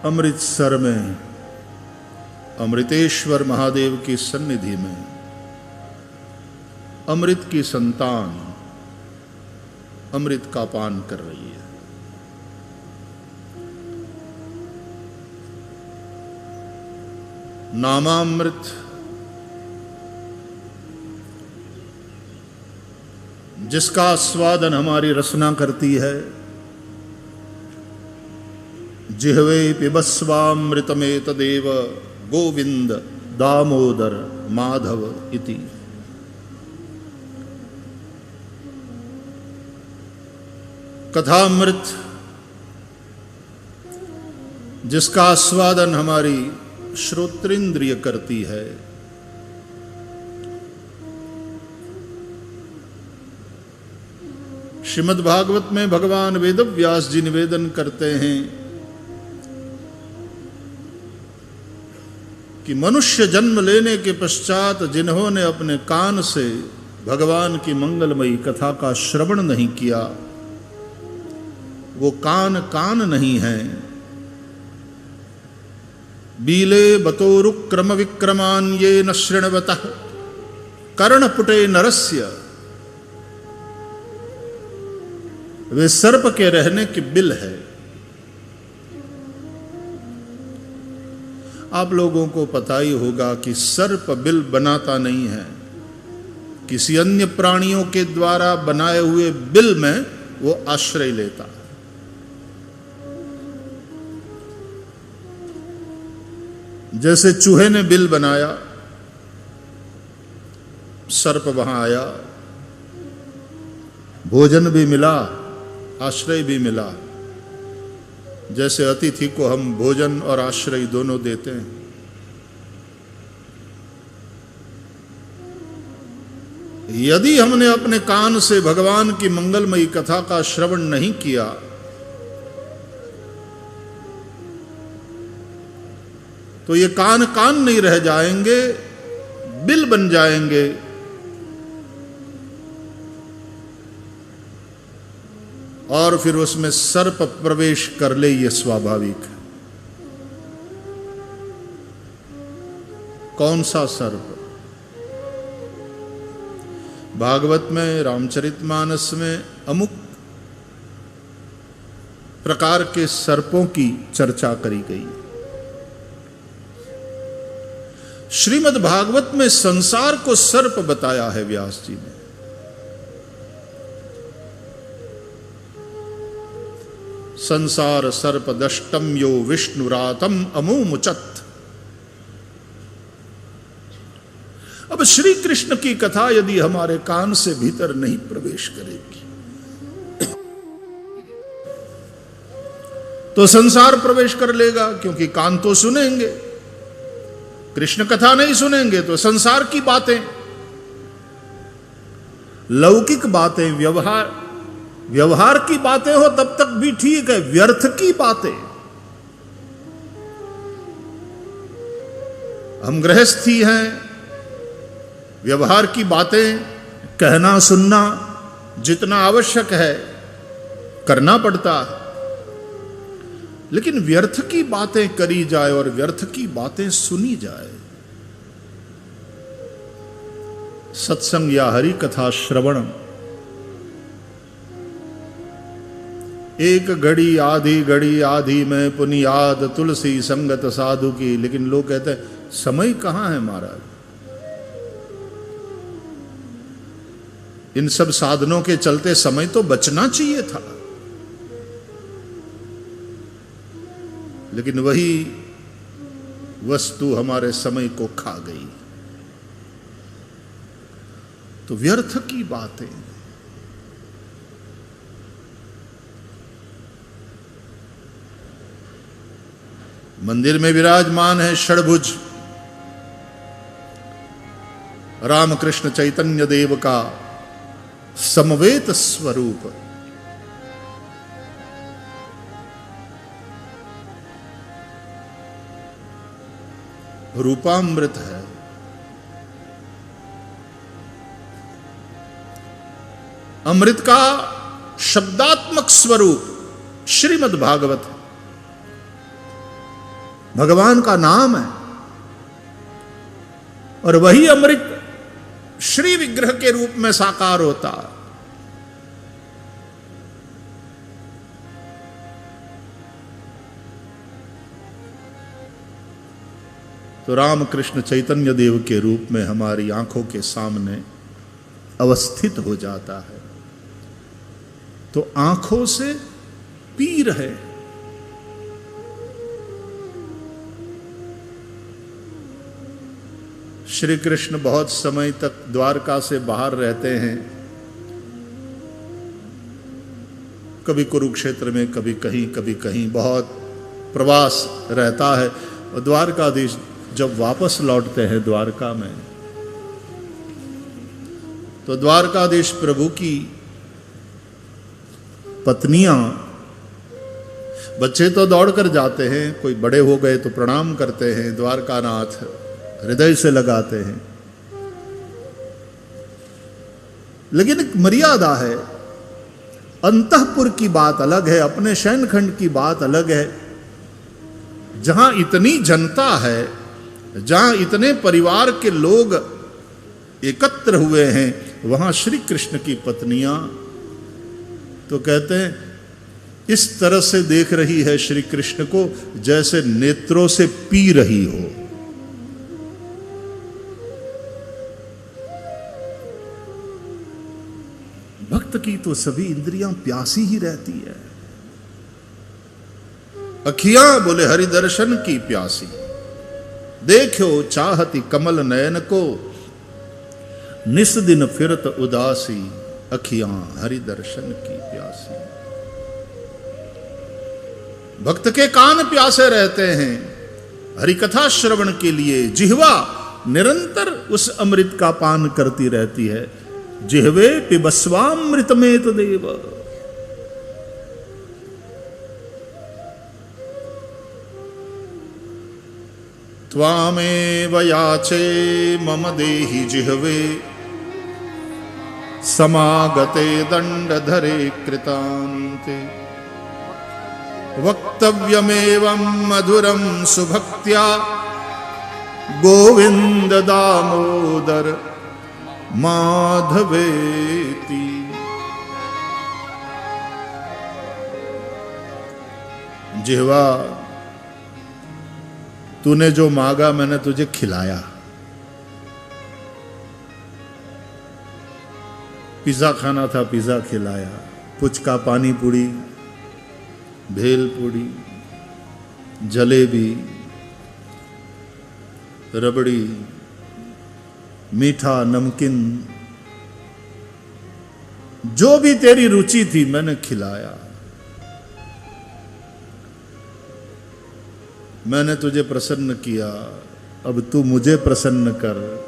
अमृतसर में अमृतेश्वर महादेव की सन्निधि में अमृत की संतान अमृत का पान कर रही है। नामामृत जिसका आस्वादन हमारी रसना करती है, जिह्वे पिबस्वामृतमेतदेव गोविंद दामोदर माधव इति। कथामृत जिसका आस्वादन हमारी श्रोत्रेंद्रिय करती है, श्रीमद् भागवत में भगवान वेदव्यास जी निवेदन करते हैं कि मनुष्य जन्म लेने के पश्चात जिन्होंने अपने कान से भगवान की मंगलमयी कथा का श्रवण नहीं किया, वो कान कान नहीं है। बीले बतोरुक्रम विक्रमान ये न शृण्वतः कर्णपुटे नरस्य। वे सर्प के रहने की बिल है। आप लोगों को पता ही होगा कि सर्प बिल बनाता नहीं है, किसी अन्य प्राणियों के द्वारा बनाए हुए बिल में वो आश्रय लेता है। जैसे चूहे ने बिल बनाया, सर्प वहां आया, भोजन भी मिला, आश्रय भी मिला। जैसे अतिथि को हम भोजन और आश्रय दोनों देते हैं, यदि हमने अपने कान से भगवान की मंगलमयी कथा का श्रवण नहीं किया, तो ये कान कान नहीं रह जाएंगे, बिल बन जाएंगे। और फिर उसमें सर्प प्रवेश कर ले, ये स्वाभाविक है। कौन सा सर्प? भागवत में, रामचरितमानस में अमुक प्रकार के सर्पों की चर्चा करी गई। श्रीमद् भागवत में संसार को सर्प बताया है व्यास जी ने। संसार सर्प दष्टम यो विष्णुरातम अमुमुचत। अब श्री कृष्ण की कथा यदि हमारे कान से भीतर नहीं प्रवेश करेगी, तो संसार प्रवेश कर लेगा, क्योंकि कान तो सुनेंगे, कृष्ण कथा नहीं सुनेंगे तो संसार की बातें, लौकिक बातें, व्यवहार की बातें हो तब तक भी ठीक है। व्यर्थ की बातें, हम गृहस्थी हैं, व्यवहार की बातें कहना सुनना जितना आवश्यक है करना पड़ता है, लेकिन व्यर्थ की बातें करी जाए और व्यर्थ की बातें सुनी जाए, सत्संग या हरि कथा श्रवण एक घड़ी आधी में पुनियाद तुलसी संगत साधु की। लेकिन लोग कहते हैं समय कहां है महाराज? इन सब साधनों के चलते समय तो बचना चाहिए था, लेकिन वही वस्तु हमारे समय को खा गई। तो व्यर्थ की बातें, मंदिर में विराजमान है षड्भुज रामकृष्ण चैतन्य देव का समवेत स्वरूप, रूपामृत है। अमृत का शब्दात्मक स्वरूप श्रीमद् भागवत है। भगवान का नाम है। और वही अमृत श्री विग्रह के रूप में साकार होता। तो रामकृष्ण चैतन्य देव के रूप में हमारी आंखों के सामने अवस्थित हो जाता है। तो आंखों से पी रहे। श्री कृष्ण बहुत समय तक द्वारका से बाहर रहते हैं, कभी कुरुक्षेत्र में, कभी कहीं बहुत प्रवास रहता है। और द्वारकाधीश जब वापस लौटते हैं द्वारका में, तो द्वारकाधीश प्रभु की पत्नियां, बच्चे तो दौड़ कर जाते हैं, कोई बड़े हो गए तो प्रणाम करते हैं, द्वारकानाथ हृदय से लगाते हैं। लेकिन एक मर्यादा है। अंतःपुर की बात अलग है, अपने शयनखंड की बात अलग है। जहां इतनी जनता है, जहां इतने परिवार के लोग एकत्र हुए हैं, वहां श्री कृष्ण की पत्नियां तो कहते हैं इस तरह से देख रही है श्री कृष्ण को जैसे नेत्रों से पी रही हो। भक्त की तो सभी इंद्रियां प्यासी ही रहती है। अखियां बोले हरि दर्शन की प्यासी, देखो चाहती कमल नयन को, निस दिन फिरत उदासी, अखियां हरि दर्शन की प्यासी। भक्त के कान प्यासे रहते हैं हरि कथा श्रवण के लिए। जिह्वा निरंतर उस अमृत का पान करती रहती है। जिह्वे पिबस्वामृतमेत देव। त्वामेव याचे मम देहि जिह्वे, समागते दंडधरे कृतान्ते। वक्तव्यमेवं मधुरं सुभक्त्या, गोविंद दामोदर माधवेति। जिह्वा, तूने जो मांगा मैंने तुझे खिलाया। पिज्जा खाना था, पिज्जा खिलाया। पुचका, पानी पूरी, भेल पूरी, जलेबी, रबड़ी, मीठा, नमकीन, जो भी तेरी रुचि थी मैंने खिलाया। मैंने तुझे प्रसन्न किया, अब तू मुझे प्रसन्न कर।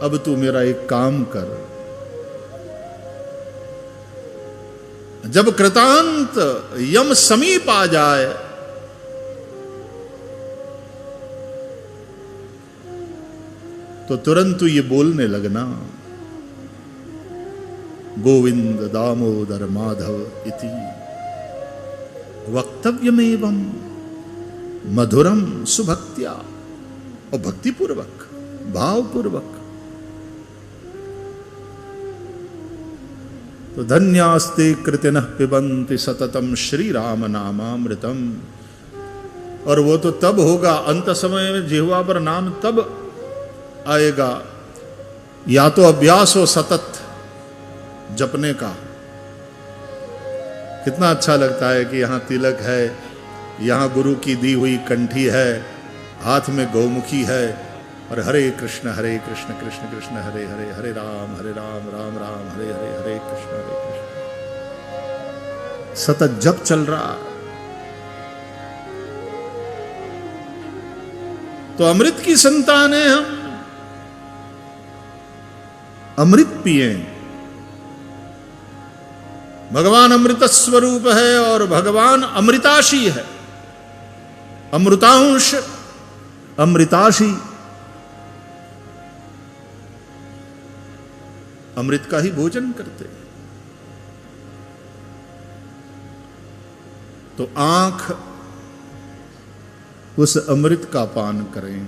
अब तू मेरा एक काम कर। जब कृतांत यम समीप आ जाए, तो तुरंत तू ये बोलने लगना, गोविंद दामोदर माधव इति। वक्तव्यमेवं मधुरम सुभक्त्या, और भक्तिपूर्वक, भावपूर्वक। तो धन्यास्ते कृतिनः पिबन्ति सततम श्री राम नामामृतम। और वो तो तब होगा, अंत समय में जिह्वा पर नाम तब आएगा, या तो अभ्यास हो सतत जपने का। कितना अच्छा लगता है कि यहां तिलक है, यहां गुरु की दी हुई कंठी है, हाथ में गौमुखी है, और हरे कृष्ण कृष्ण कृष्ण हरे हरे, हरे राम राम राम हरे हरे, हरे कृष्ण सतत जप चल रहा। तो अमृत की संतान है हम, अमृत पिए। भगवान अमृत स्वरूप है और भगवान अमृताशी है। अमृतांश, अमृताशी, अमृत का ही भोजन करते। तो आंख उस अमृत का पान करें।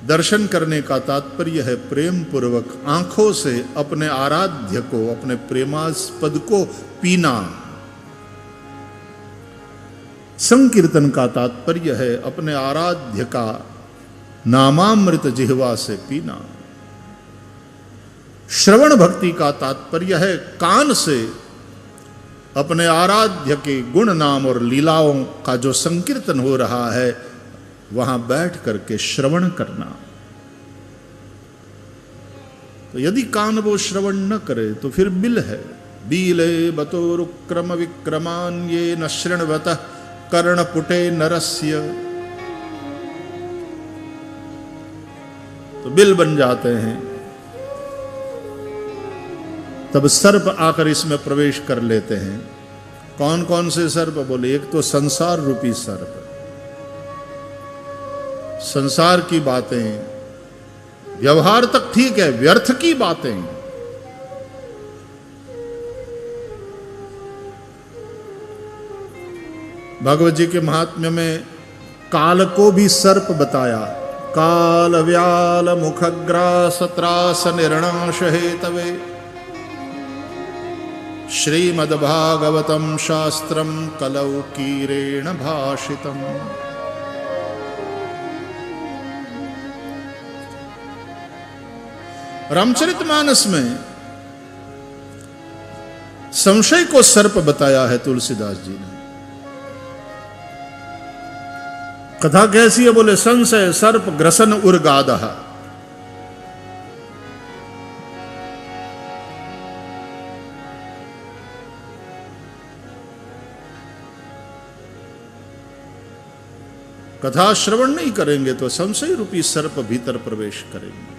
दर्शन करने का तात्पर्य है प्रेम पूर्वक आंखों से अपने आराध्य को, अपने प्रेमास्पद को पीना। संकीर्तन का तात्पर्य है अपने आराध्य का नामामृत जिह्वा से पीना। श्रवण भक्ति का तात्पर्य है कान से अपने आराध्य के गुण नाम और लीलाओं का जो संकीर्तन हो रहा है वहां बैठ करके श्रवण करना। तो यदि कान वो श्रवण न करे तो फिर बिल है। बीले बतोरुक्रम विक्रमान ये न शृण्वतः कर्णपुटे नरस्य, तो बिल बन जाते हैं। तब सर्प आकर इसमें प्रवेश कर लेते हैं। कौन कौन से सर्प? बोले एक तो संसार रूपी सर्प, संसार की बातें, व्यवहार तक ठीक है, व्यर्थ की बातें, भगवत जी के महात्म्य में काल को भी सर्प बताया। काल व्याल मुखग्रास त्रास निर्णाश हेतवे श्रीमद्भागवतम शास्त्रम कलौ कीरेण भाषितम। रामचरितमानस में संशय को सर्प बताया है तुलसीदास जी ने। कथा कैसी है? बोले संशय सर्प ग्रसन उर्गादः। कथा श्रवण नहीं करेंगे तो संशय रूपी सर्प भीतर प्रवेश करेंगे।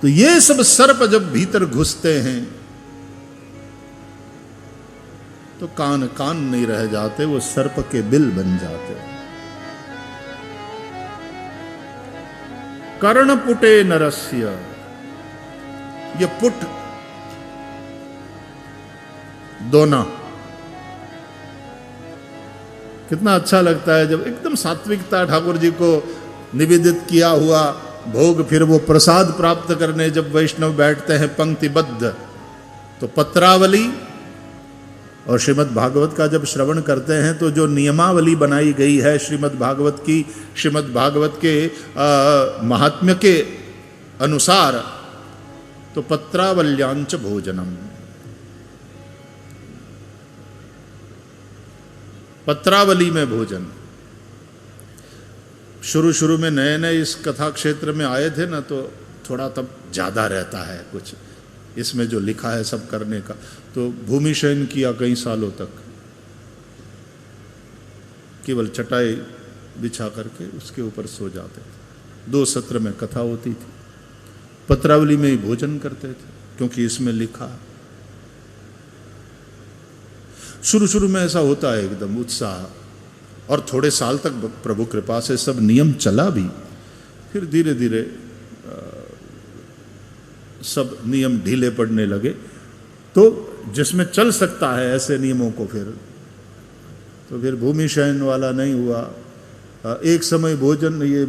तो ये सब सर्प जब भीतर घुसते हैं तो कान कान नहीं रह जाते, वो सर्प के बिल बन जाते। कर्णपुटे नरस्य, ये पुट दोना कितना अच्छा लगता है जब एकदम सात्विकता ठाकुर जी को निवेदित किया हुआ भोग, फिर वो प्रसाद प्राप्त करने जब वैष्णव बैठते हैं पंक्तिबद्ध, तो पत्रावली और श्रीमद् भागवत का जब श्रवण करते हैं तो जो नियमावली बनाई गई है श्रीमद् भागवत की, श्रीमद् भागवत के महात्म्य के अनुसार, तो पत्रावल्यांच भोजनम, पत्रावली में भोजन। शुरू शुरू में नए नए इस कथा क्षेत्र में आए थे ना, तो थोड़ा तब ज़्यादा रहता है कुछ इसमें जो लिखा है सब करने का। तो भूमि शयन किया कई सालों तक, केवल चटाई बिछा करके उसके ऊपर सो जाते थे। 2 सत्र में कथा होती थी, पत्रावली में ही भोजन करते थे क्योंकि इसमें लिखा। शुरू शुरू में ऐसा होता है एकदम उत्साह, और थोड़े साल तक प्रभु कृपा से सब नियम चला भी। फिर धीरे धीरे सब नियम ढीले पड़ने लगे। तो जिसमें चल सकता है ऐसे नियमों को फिर भूमि शयन वाला नहीं हुआ। एक समय भोजन, ये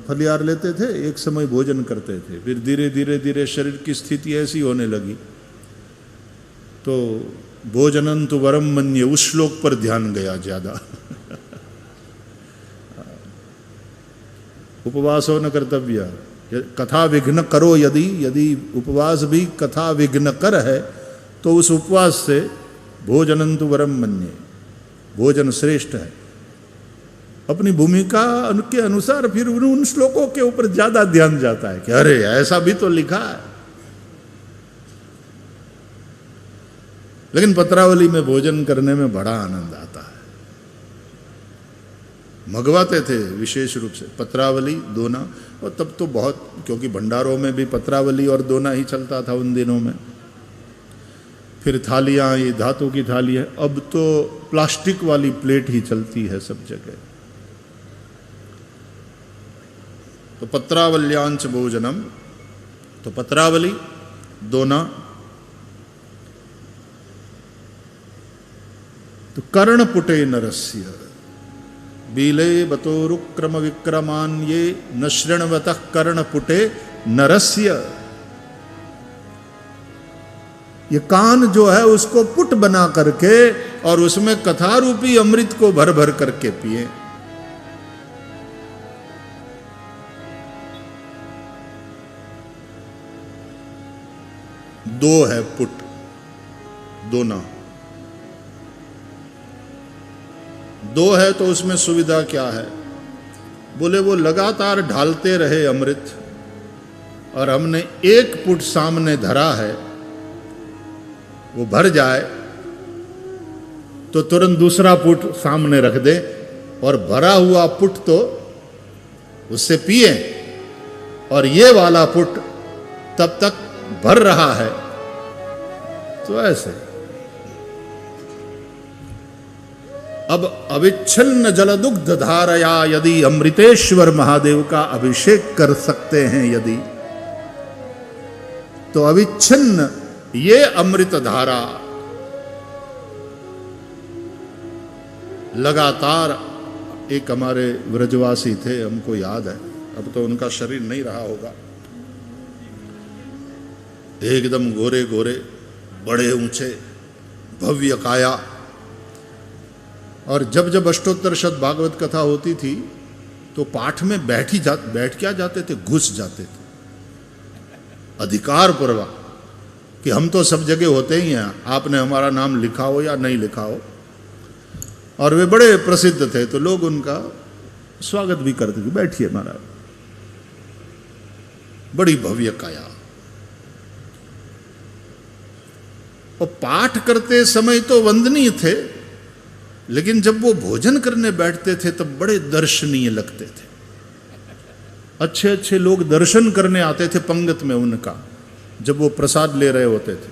फलियार लेते थे, एक समय भोजन करते थे। फिर धीरे धीरे धीरे शरीर की स्थिति ऐसी होने लगी तो भोजनंतु वरम मन्ये, उस श्लोक पर ध्यान गया ज्यादा। उपवासो न कर्तव्य, कथा विघ्न करो, यदि उपवास भी कथा विघ्न कर है तो उस उपवास से भोजनंतु वरम मन्ये, भोजन श्रेष्ठ है। अपनी भूमिका के अनुसार फिर उन श्लोकों के ऊपर ज्यादा ध्यान जाता है कि अरे ऐसा भी तो लिखा है। लेकिन पत्रावली में भोजन करने में बड़ा आनंद आता है। मंगवाते थे विशेष रूप से पत्रावली, दोना, और तब तो बहुत, क्योंकि भंडारों में भी पत्रावली और दोना ही चलता था उन दिनों में। फिर थालियाँ, ये धातु की थाली है, अब तो प्लास्टिक वाली प्लेट ही चलती है सब जगह। तो पत्रावल्यांच भोजनम, तो पत्रावली, दोना, तो कर्णपुटे नरस्य बीले बतोरुक्रम विक्रमान ये न शृण्वतः कर्णपुटे नरस्य। ये कान जो है उसको पुट बना करके और उसमें कथा रूपी अमृत को भर भर करके पिए। दो है पुट, दोना। दो है तो उसमें सुविधा क्या है? बोले वो लगातार ढालते रहे अमृत, और हमने एक पुट सामने धरा है, वो भर जाए तो तुरंत दूसरा पुट सामने रख दे और भरा हुआ पुट तो उससे पिए, और ये वाला पुट तब तक भर रहा है। तो ऐसे अब अविच्छिन्न जलदुग्ध धारया यदि अमृतेश्वर महादेव का अभिषेक कर सकते हैं यदि, तो अविच्छिन्न ये अमृत धारा लगातार। एक हमारे व्रजवासी थे, हमको याद है, अब तो उनका शरीर नहीं रहा होगा, एकदम गोरे गोरे, बड़े ऊंचे, भव्य काया, और जब जब अष्टोत्तर शत भागवत कथा होती थी तो पाठ में बैठ क्या जाते थे, घुस जाते थे अधिकार पूर्वक कि हम तो सब जगह होते ही हैं, आपने हमारा नाम लिखा हो या नहीं लिखा हो। और वे बड़े प्रसिद्ध थे तो लोग उनका स्वागत भी करते थे, बैठिए महाराज। बड़ी भव्य काया। और पाठ करते समय तो वंदनीय थे, लेकिन जब वो भोजन करने बैठते थे तब बड़े दर्शनीय लगते थे। अच्छे अच्छे लोग दर्शन करने आते थे पंगत में उनका, जब वो प्रसाद ले रहे होते थे।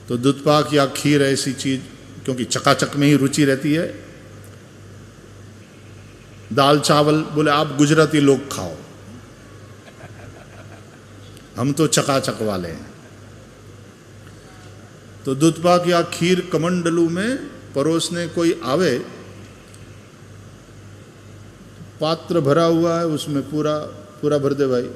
तो दूधपाक या खीर ऐसी चीज, क्योंकि चकाचक में ही रुचि रहती है, दाल चावल, बोले आप गुजराती लोग खाओ, हम तो चकाचक वाले हैं। तो दूधपाक या खीर कमंडलू में परोसने कोई आवे, पात्र भरा हुआ है, उसमें पूरा पूरा भर दे भाई।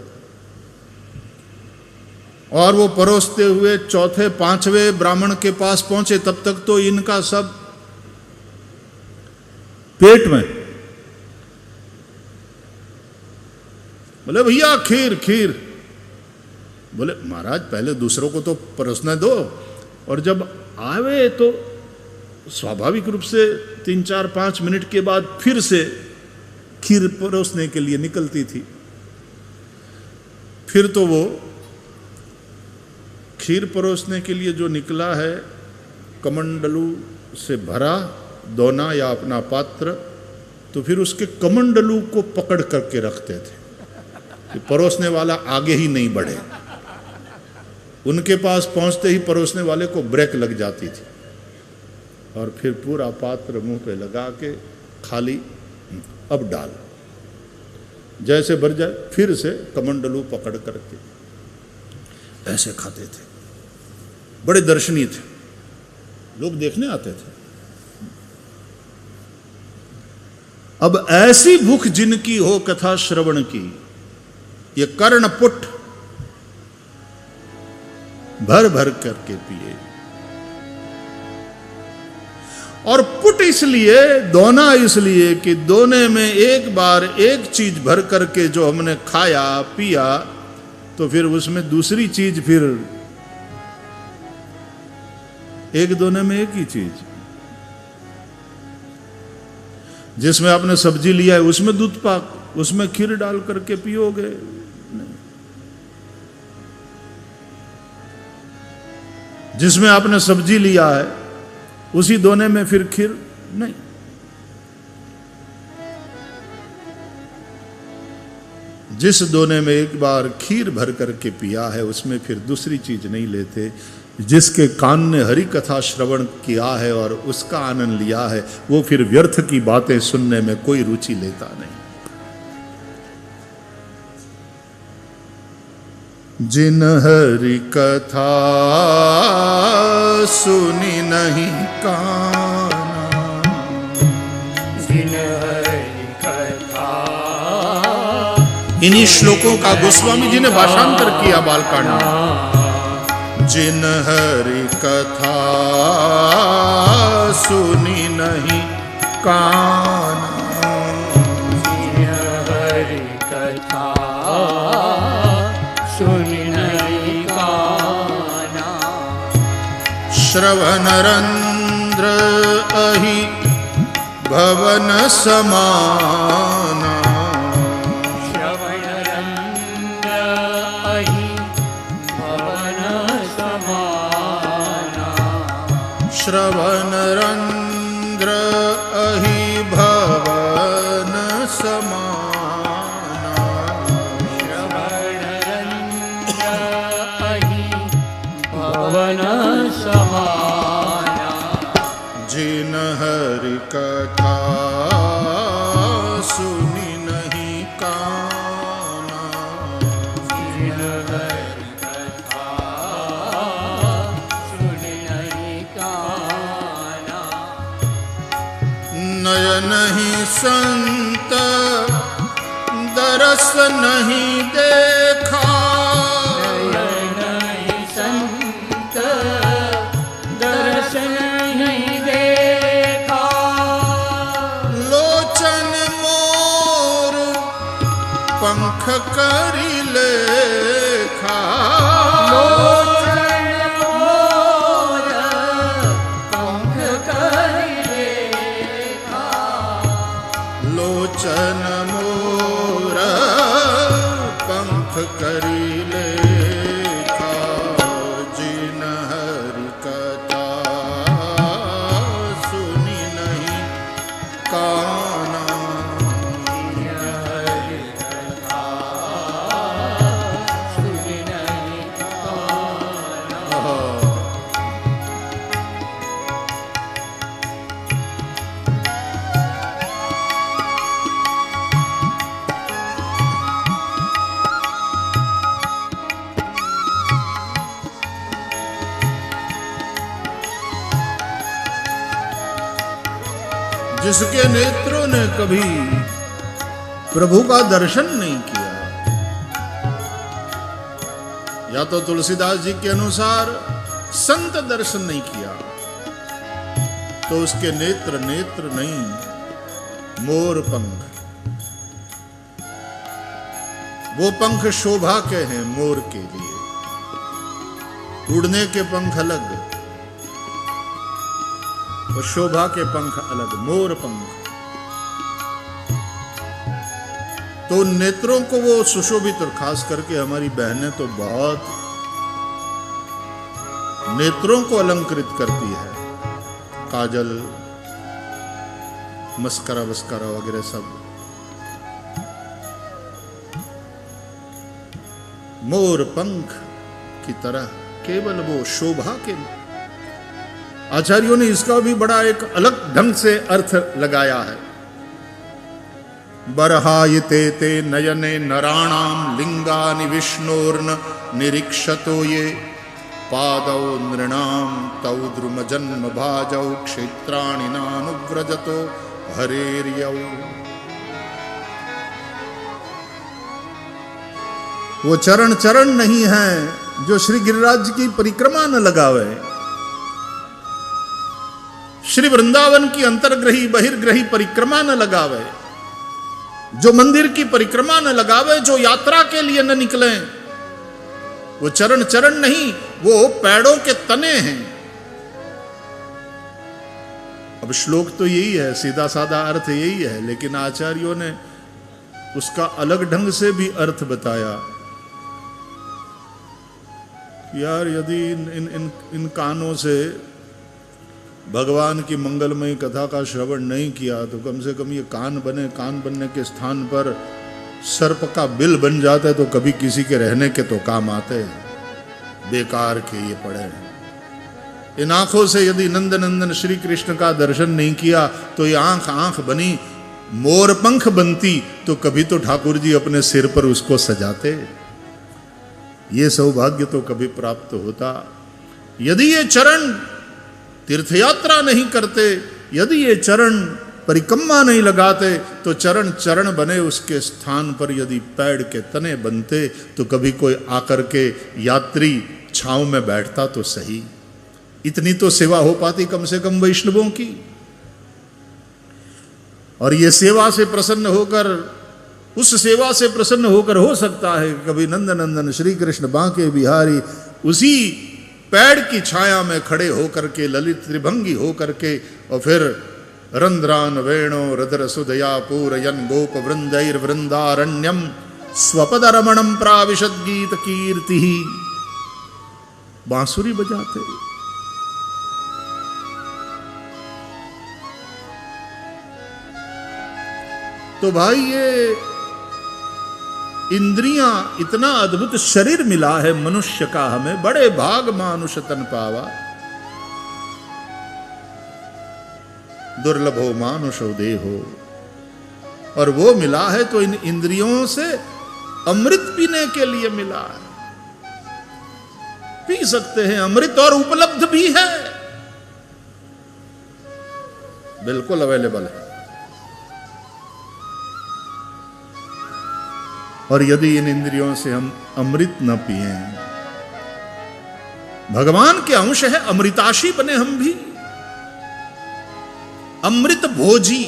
और वो परोसते हुए चौथे पांचवें ब्राह्मण के पास पहुंचे, तब तक तो इनका सब पेट में। बोले भैया खीर खीर। बोले महाराज पहले दूसरों को तो परोसने दो। और जब आवे तो स्वाभाविक रूप से 3-4-5 मिनट के बाद फिर से खीर परोसने के लिए निकलती थी। फिर तो वो खीर परोसने के लिए जो निकला है, कमंडलू से भरा दोना या अपना पात्र, तो फिर उसके कमंडलू को पकड़ करके रखते थे कि परोसने वाला आगे ही नहीं बढ़े। उनके पास पहुंचते ही परोसने वाले को ब्रेक लग जाती थी, और फिर पूरा पात्र मुंह पे लगा के खाली अब डाल, जैसे भर जाए फिर से कमंडलू पकड़ करके ऐसे खाते थे। बड़े दर्शनीय थे, लोग देखने आते थे। अब ऐसी भूख जिनकी हो कथा श्रवण की, ये कर्णपुट भर भर करके पिए। और पुट इसलिए, दोना इसलिए कि दोने में एक बार एक चीज भर करके जो हमने खाया पिया, तो फिर उसमें दूसरी चीज, फिर एक दोने में एक ही चीज। जिसमें आपने सब्जी लिया है उसमें दूध पाक, उसमें खीर डाल करके पियोगे नहीं। जिसमें आपने सब्जी लिया है उसी दोने में फिर खीर नहीं। जिस दोने में एक बार खीर भर करके पिया है उसमें फिर दूसरी चीज नहीं लेते। जिसके कान ने हरि कथा श्रवण किया है और उसका आनंद लिया है, वो फिर व्यर्थ की बातें सुनने में कोई रुचि लेता नहीं। जिन हरि कथा सुनी नहीं काना। जिन हरि कथा, इन्हीं श्लोकों का गोस्वामी जी ने भाषांतर किया बालकांड में। जिन हरि कथा सुनी नहीं काना। जिन हरि कथा सुनि नहीं काना। श्रवण रंध्र अहि भवन समाना। श्रवण रंध्र अहि भवन समाना। श्रवण रंध्र अहि भवन समाना। श्रवण रंध्र अहि भवन समाना। जिन हरि कथा सुनी नहीं काना। जिन हरि कथा सुनि नहीं काना। नयन ही संत दरस नहीं देखा। नयन ही संत दर्शन नहीं देखा। लोचन मोर पंख करी लेखा। लोचन मोर पंख करि लेखा। लोचन मोर पंख करी लेखा। जिन हरि कथा सुनी नहीं काना। जिन हरि कथा सुनि नहीं काना। जिसके नेत्रों ने कभी प्रभु का दर्शन नहीं किया, या तो तुलसीदास जी के अनुसार संत दर्शन नहीं किया, तो उसके नेत्र नेत्र नहीं, मोर पंख। वो पंख शोभा के हैं मोर के लिए। उड़ने के पंख अलग और शोभा के पंख अलग, मोर पंख। तो नेत्रों को वो सुशोभित, और खास करके हमारी बहनें तो बहुत नेत्रों को अलंकृत करती है। काजल, मस्करा वस्करा वगैरह सब। मोर पंख की तरह केवल वो शोभा के। आचार्यों ने इसका भी बड़ा एक अलग ढंग से अर्थ लगाया है। बरहायते ते नयने नराणाम लिंगानि विष्णोर्न निरीक्षतो ये पादौ नृणाम तौ द्रुम जन्म भाजौ क्षेत्राणि नानुव्रजतो हरेर्यौ। वो चरण चरण नहीं है जो श्री गिरिराज की परिक्रमा न लगावे। श्री वृंदावन की अंतर्ग्रही बहिर्ग्रही परिक्रमा न लगावे, जो मंदिर की परिक्रमा न लगावे, जो यात्रा के लिए न निकले। वो चरण चरण नहीं, वो पेड़ों के तने हैं। अब श्लोक तो यही है, सीधा साधा अर्थ यही है, लेकिन आचार्यों ने उसका अलग ढंग से भी अर्थ बताया। यार यदि इन कानों से भगवान की मंगलमयी कथा का श्रवण नहीं किया तो कम से कम ये कान बने, कान बनने के स्थान पर सर्प का बिल बन जाते तो कभी किसी के रहने के तो काम आते। बेकार के ये पड़े हैं। इन आंखों से यदि नंद नंदन श्री कृष्ण का दर्शन नहीं किया तो ये आंख आंख बनी, मोर पंख बनती तो कभी तो ठाकुर जी अपने सिर पर उसको सजाते। ये सौभाग्य तो कभी प्राप्त होता। यदि ये चरण तीर्थयात्रा नहीं करते, यदि ये चरण परिक्रमा नहीं लगाते, तो चरण चरण बने उसके स्थान पर यदि पेड़ के तने बनते, तो कभी कोई आकर के यात्री छांव में बैठता तो सही। इतनी तो सेवा हो पाती कम से कम वैष्णवों की। और ये सेवा से प्रसन्न होकर, उस सेवा से प्रसन्न होकर हो सकता है कभी नंदनंदन श्री कृष्ण बांके बिहारी उसी पेड़ की छाया में खड़े होकर के ललित त्रिभंगी होकर के, और फिर रंध्रान वेणो रदर सुदया पूरयन गोप वृंदैर वृंदारण्यम स्वपद रमणम प्राविशद गीत कीर्ति, बांसुरी बजाते। तो भाई ये इंद्रियां, इतना अद्भुत शरीर मिला है मनुष्य का हमें, बड़े भाग मानुष तन पावा, दुर्लभो मानुषो देहो। और वो मिला है तो इन इंद्रियों से अमृत पीने के लिए मिला है। पी सकते हैं अमृत, और उपलब्ध भी है, बिल्कुल अवेलेबल है। और यदि इन इंद्रियों से हम अमृत न पिए, भगवान के अंश है, अमृताशी बने हम भी, अमृत भोजी।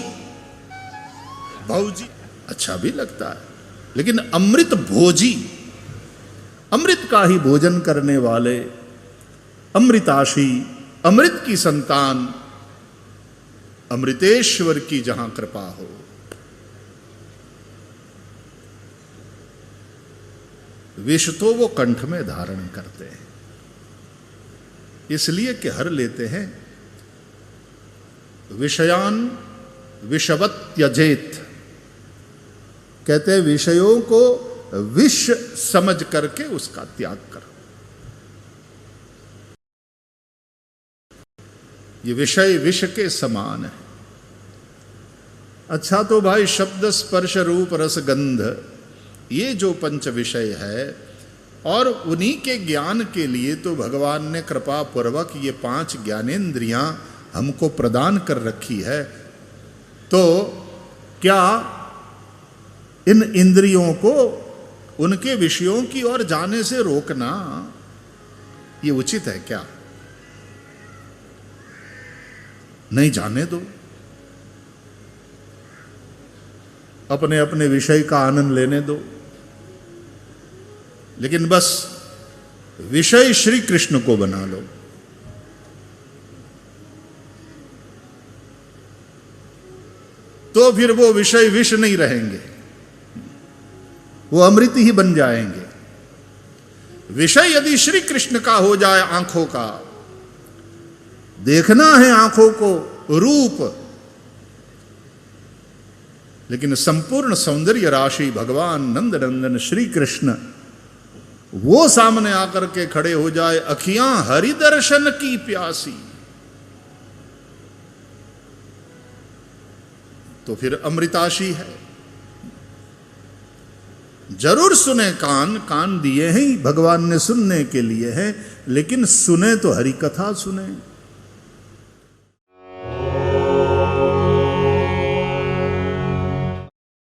भौजी अच्छा भी लगता है, लेकिन अमृत भोजी, अमृत का ही भोजन करने वाले, अमृताशी, अमृत की संतान, अमृतेश्वर की जहां कृपा हो। विष तो वो कंठ में धारण करते हैं, इसलिए कि हर लेते हैं। विषयान विषवत त्यजेत, कहते हैं विषयों को विष समझ करके उसका त्याग करो। ये विषय विष के समान है। अच्छा तो भाई शब्द स्पर्श रूप रस गंध, ये जो पंच विषय है, और उन्हीं के ज्ञान के लिए तो भगवान ने कृपा पूर्वक ये 5 ज्ञानेंद्रियां हमको प्रदान कर रखी है। तो क्या इन इंद्रियों को उनके विषयों की ओर जाने से रोकना ये उचित है क्या? नहीं, जाने दो, अपने अपने विषय का आनंद लेने दो, लेकिन बस विषय श्री कृष्ण को बना लो। तो फिर वो विषय विष नहीं रहेंगे, वो अमृत ही बन जाएंगे। विषय यदि श्री कृष्ण का हो जाए, आंखों का देखना है, आंखों को रूप, लेकिन संपूर्ण सौंदर्य राशि भगवान नंदनंदन श्री कृष्ण वो सामने आकर के खड़े हो जाए, अखियां हरि दर्शन की प्यासी, तो फिर अमृताशी है। जरूर सुने कान, कान दिए हैं भगवान ने सुनने के लिए हैं, लेकिन सुने तो हरि कथा सुने।